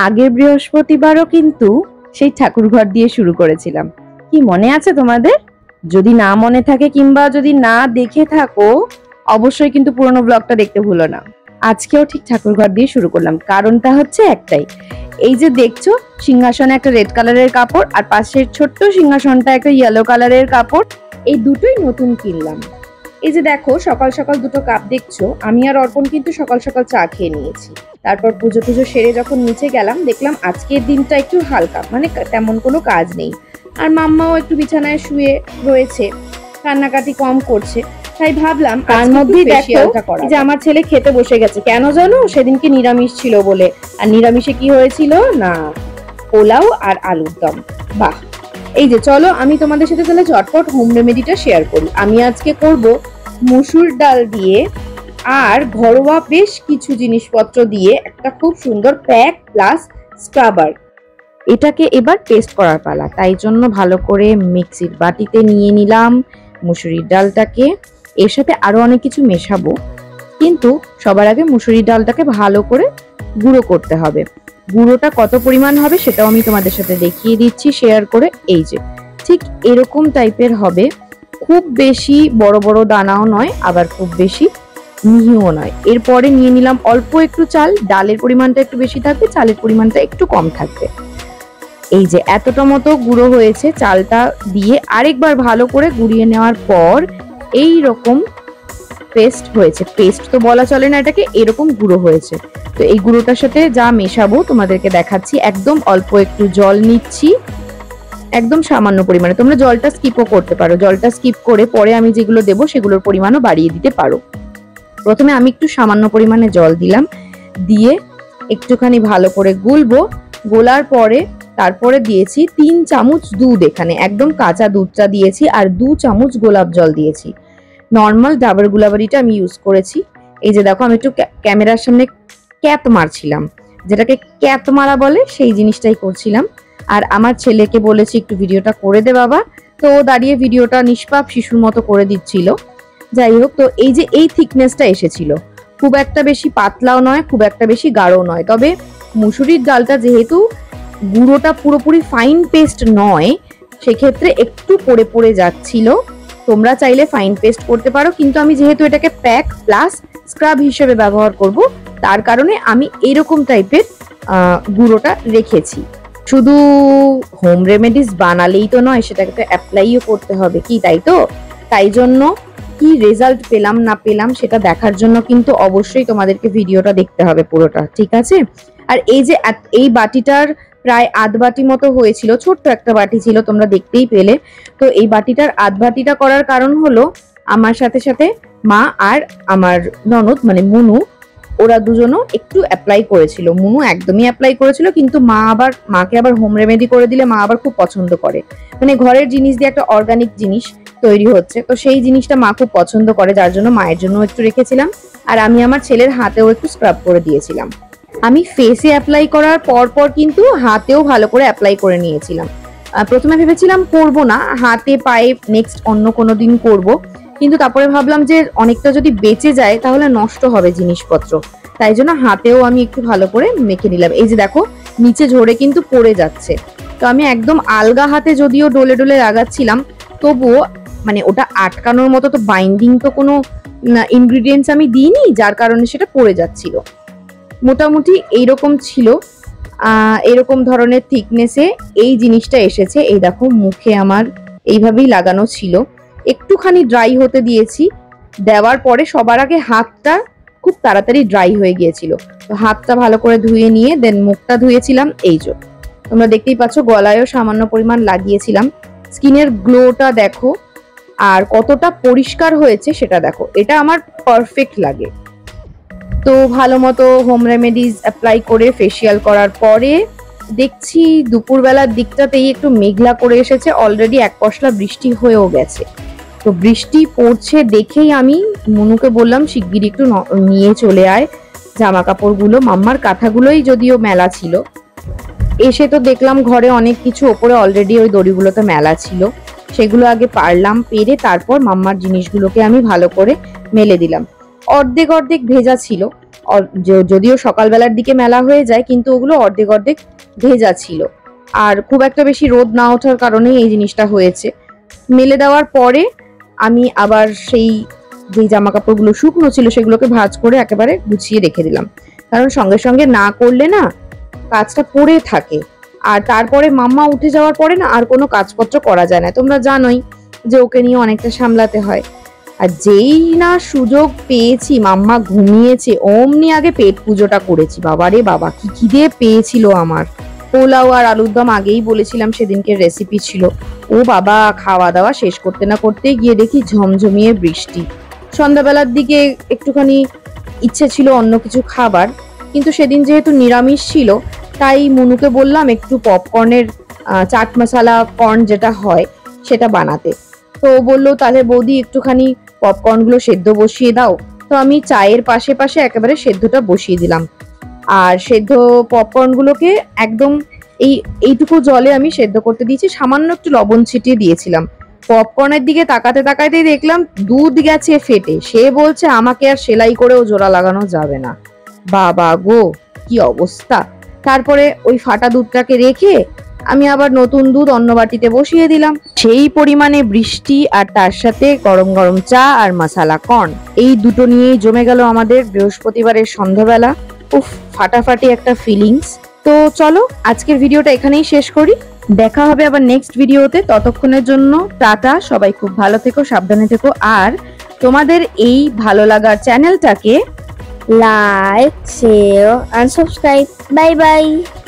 আগের বৃহস্পতিবারও কিন্তু সেই ঠাকুর ঘর দিয়ে শুরু করেছিলাম। কি মনে আছে তোমাদের? যদি না মনে থাকে কিংবা যদি না দেখে থাকো, অবশ্যই কিন্তু পুরোনো ব্লগটা দেখতে ভুলো না। আজকেও ঠিক ঠাকুর ঘর দিয়ে শুরু করলাম, কারণটা হচ্ছে একটাই। এই যে দেখছো, সিংহাসনে একটা রেড কালারের কাপড় আর পাশের ছোট্ট সিংহাসনটা একটা ইয়েলো কালারের কাপড়, এই দুটোই নতুন কিনলাম। এই যে দেখো, সকাল সকাল দুটো কাপ দেখছো, আমি আর অর্পণ কিন্তু সকাল সকাল চা খেয়ে নিয়েছি। তারপর পুজো টুজো সেরে যখন নিচে গেলাম, দেখলাম আজকের দিনটা একটু হালকা, মানে তেমন কোনো কাজ নেই। আর মাম্মাও একটু বিছানায় শুয়ে রয়েছে, কান্নাকাটি কম করছে। তাই ভাবলাম তার মধ্যেই দেখো যে আমার ছেলে খেতে বসে গেছে। কেন জানো? সেদিনকে নিরামিষ ছিল বলে। আর নিরামিষে কি হয়েছিল না, পোলাও আর আলুর দম। বাহ! এই যে চলো আমি তোমাদের সাথে তাহলে ঝটপট হোম রেমেডিটা শেয়ার করি। আমি আজকে করব মসুর ডাল দিয়ে আর ঘরোয়া বেশ কিছু জিনিসপত্র দিয়ে একটা খুব সুন্দর প্যাক প্লাস স্ক্রাবার। এটাকে এবার পেস্ট করার পালা। তাই জন্য ভালো করে মিক্সির বাটিতে নিয়ে নিলাম মুসুরির ডালটাকে। এর সাথে আরো অনেক কিছু মেশাবো, কিন্তু সবার আগে মুসুরির ডালটাকে ভালো করে গুঁড়ো করতে হবে। গুঁড়োটা কত পরিমাণ হবে সেটাও আমি তোমাদের সাথে দেখিয়ে দিচ্ছি শেয়ার করে। এই যে ঠিক এরকম টাইপের হবে, খুব বেশি বড় বড় দানাও নয়, আবার খুব বেশি মিহিও নয়। এরপরে নিয়ে নিলাম অল্প একটু চাল। ডালের পরিমাণটা একটু বেশি থাকবে, চালের পরিমাণটা একটু কম থাকবে। এই যে এতটা মতো গুঁড়ো হয়েছে, চালটা দিয়ে আরেকবার ভালো করে গুঁড়িয়ে নেওয়ার পর এই রকম পেস্ট হয়েছে। পেস্ট তো বলা চলে না এটাকে, এরকম গুঁড়ো হয়েছে। তো এই গুঁড়োটার সাথে যা মেশাবো তোমাদেরকে দেখাচ্ছি। একদম অল্প একটু জল নিচ্ছি, একদম সামান্য পরিমাণে। তোমরা জলটা স্কিপও করতে পারো, জলটা স্কিপ করে পরে আমি যেগুলো দেবো সেগুলোর পরিমাণও বাড়িয়ে দিতে পারো। প্রথমে আমি একটু সামান্য পরিমাণে জল দিলাম, দিয়ে একটুখানি ভালো করে গুলবো। গোলার পরে তারপরে দিয়েছি 3 চামচ দুধ। এখানে একদম কাঁচা দুধটা দিয়েছি আর 2 চামচ গোলাপ জল দিয়েছি। নর্মাল ডাবর গুলাবারিটা আমি ইউজ করেছি। এই যে দেখো, আমি একটু ক্যামেরার সামনে ক্যাত মারছিলাম, যেটাকে ক্যাত মারা বলে, সেই জিনিসটাই করছিলাম। আর আমার ছেলেকে বলেছি একটু ভিডিওটা করে দে বাবা, তো ও দাঁড়িয়ে ভিডিওটা নিষ্পাপ শিশুর মতো করে দিচ্ছিল। যাই হোক, তো এই যে এই থিকনেসটা এসেছিল, খুব একটা বেশি পাতলাও নয়, খুব একটা বেশি গাঢ়ও নয়। তবে মুসুরির ডালটা যেহেতু গুঁড়োটা পুরোপুরি ফাইন পেস্ট নয়, সেক্ষেত্রে একটু পড়ে পড়ে যাচ্ছিল। তোমরা চাইলে ফাইন পেস্ট করতে পারো, কিন্তু আমি যেহেতু এটাকে প্যাক প্লাস স্ক্রাব হিসেবে ব্যবহার করব, তার কারণে আমি এরকম টাইপের গুঁড়োটা রেখেছি। শুধু হোম রেমেডিস বানালেই তো নয়, সেটাকে তো অ্যাপ্লাইও করতে হবে, কি তাই তো? তাই জন্য কি রেজাল্ট পেলাম না পেলাম সেটা দেখার জন্য কিন্তু অবশ্যই তোমাদেরকে ভিডিওটা দেখতে হবে পুরোটা, ঠিক আছে? আর এই যে এই বাটিটার প্রায় আধ বাটি মতো হয়েছিল, ছোট্ট একটা বাটি ছিল, তোমরা দেখতেই পেলে। তো এই বাটিটার আধ বাটিটা করার কারণ হলো, আমার সাথে সাথে মা আর আমার ননদ মানে মুনু, ওরা দুজনও একটু অ্যাপ্লাই করেছিল। মুনু একদমই অ্যাপ্লাই করেছিল, কিন্তু মাকে আবার হোম রেমেডি করে দিলে মা আবার খুব পছন্দ করে। মানে ঘরের জিনিস দিয়ে একটা অর্গানিক জিনিস তৈরি হচ্ছে, তো সেই জিনিসটা মা খুব পছন্দ করে, যার জন্য মায়ের জন্য একটু রেখেছিলাম। আর আমি আমার ছেলের হাতেও একটু স্ক্রাব করে দিয়েছিলাম। আমি ফেসে অ্যাপ্লাই করার পর কিন্তু হাতেও ভালো করে অ্যাপ্লাই করে নিয়েছিলাম। প্রথমে ভেবেছিলাম করব না, হাতে পায়ে নেক্সট অন্য কোনো দিন করব, কিন্তু তারপরে ভাবলাম যে অনেকটা যদি বেঁচে যায় তাহলে নষ্ট হবে জিনিসপত্র। তাই জন্য হাতেও আমি একটু ভালো করে মেখে নিলাম। এই যে দেখো, নিচে ঝরে কিন্তু পড়ে যাচ্ছে। তো আমি একদম আলগা হাতে যদিও ডলে ডলে লাগাচ্ছিলাম, তবুও মানে ওটা আটকানোর মতো তো বাইন্ডিং তো কোনো ইনগ্রিডিয়েন্টস আমি দিইনি, যার কারণে সেটা পড়ে যাচ্ছিল। মোটামুটি এইরকম ছিল, এরকম ধরনের থিকনেসে এই জিনিসটা এসেছে। এই দেখো, মুখে আমার এইভাবেই লাগানো ছিল, একটুখানি ড্রাই হতে দিয়েছি। দেওয়ার পরে সবার আগে হাতটা খুব তাড়াতাড়ি ড্রাই হয়ে গিয়েছিল, তো হাতটা ভালো করে ধুয়ে নিয়ে দেন মুখটা ধুয়েছিলাম। এই যে তোমরা দেখতেই পাচ্ছ, গলায়ও সামান্য পরিমাণ লাগিয়েছিলাম। স্কিনের গ্লোটা দেখো আর কতটা পরিষ্কার হয়েছে সেটা দেখো, এটা আমার পারফেক্ট লাগে। তো ভালো মতো হোম রেমেডিজ অ্যাপ্লাই করে ফেসিয়াল করার পরে দেখছি দুপুরবেলার দিকটাতেই একটু মেঘলা করে এসেছে, অলরেডি এক পশলা বৃষ্টি হয়েও গেছে। তো বৃষ্টি পড়ছে দেখেই আমি মনুকে বললাম শিগগিরই একটু নিয়ে চলে আয় জামা কাপড়গুলো। মাম্মার কাঁথাগুলোই যদিও মেলা ছিল, এসে তো দেখলাম ঘরে অনেক কিছু ওপরে অলরেডি ওই দড়িগুলোতে মেলা ছিল, সেগুলো আগে পারলাম, পেরে তারপর মাম্মার জিনিসগুলোকে আমি ভালো করে মেলে দিলাম। অর্ধেক অর্ধেক ভেজা ছিল, যদিও সকালবেলার দিকে মেলা হয়ে যায়, কিন্তু ওগুলো অর্ধেক অর্ধেক ভেজা ছিল। আর খুব একটা বেশি রোদ না ওঠার কারণে এই জিনিসটা হয়েছে। মেলে দেওয়ার পরে আমি আবার সেই যে জামা কাপড়গুলো শুকনো ছিল সেগুলোকে ভাঁজ করে একেবারে গুছিয়ে রেখে দিলাম, কারণ সঙ্গে সঙ্গে না করলে না কাজটা পড়ে থাকে। আর তারপরে মাম্মা উঠে যাওয়ার পরে না আর কোনো কাজপত্র করা যায় না, তোমরা জানোই যে ওকে নিয়ে অনেকটা সামলাতে হয়। আর যেই না সুযোগ পেয়েছি, মাম্মা ঘুমিয়েছে, অমনি আগে পেট পুজোটা করেছি। বাবারে বাবা, কি খিদে পেয়েছিল আমার। পোলাও আর আলুর দম আগেই বলেছিলাম সেদিনকে রেসিপি ছিল। ও বাবা, খাওয়া দাওয়া শেষ করতে না করতেই গিয়ে দেখি ঝমঝমিয়ে বৃষ্টি। সন্ধ্যাবেলার দিকে একটুখানি ইচ্ছে ছিল অন্য কিছু খাবার, কিন্তু সেদিন যেহেতু নিরামিষ ছিল তাই মনুকে বললাম একটু পপকর্নের চাট মশলা কর্ন যেটা হয় সেটা বানাতে। তো ও বললো তাহলে বৌদি একটুখানি পপকর্নগুলো সেদ্ধ বসিয়ে দাও। তো আমি চায়ের পাশে পাশে একেবারে সেদ্ধটা বসিয়ে দিলাম। আর সেদ্ধ পপকর্নগুলোকে একদম এইটুকু জলে আমি সেদ্ধ করতে দিয়েছি, সামান্য একটু লবণ ছিটিয়ে দিয়েছিলাম। পপকর্নের দিকে তাকাতে তাকাতেই দেখলাম দুধ গেছে ফেটে। সে বলছে আমাকে আর সেলাই করেও জোড়া লাগানো যাবে না। বাবা গো, কি অবস্থা। তারপরে ওই ফাটা দুধটাকে রেখে আমি আবার নতুন দুধ অন্য বাটিতে বসিয়ে দিলাম। সেই পরিমাণে বৃষ্টি আর তার সাথে গরম গরম চা আর মশলা কর্ন, এই দুটো নিয়েই জমে গেল আমাদের বৃহস্পতিবারের সন্ধ্যাবেলা। উফ, ফাটাফাটি একটা ফিলিংস। তো চলো আজকের ভিডিওটা এখানেই শেষ করি, দেখা হবে আবার নেক্সট ভিডিওতে। ততক্ষণের জন্য টাটা, সবাই খুব ভালো থেকো, সাবধানে থেকো। আর তোমাদের এই ভালো লাগার চ্যানেলটাকে like, share and subscribe. Bye bye.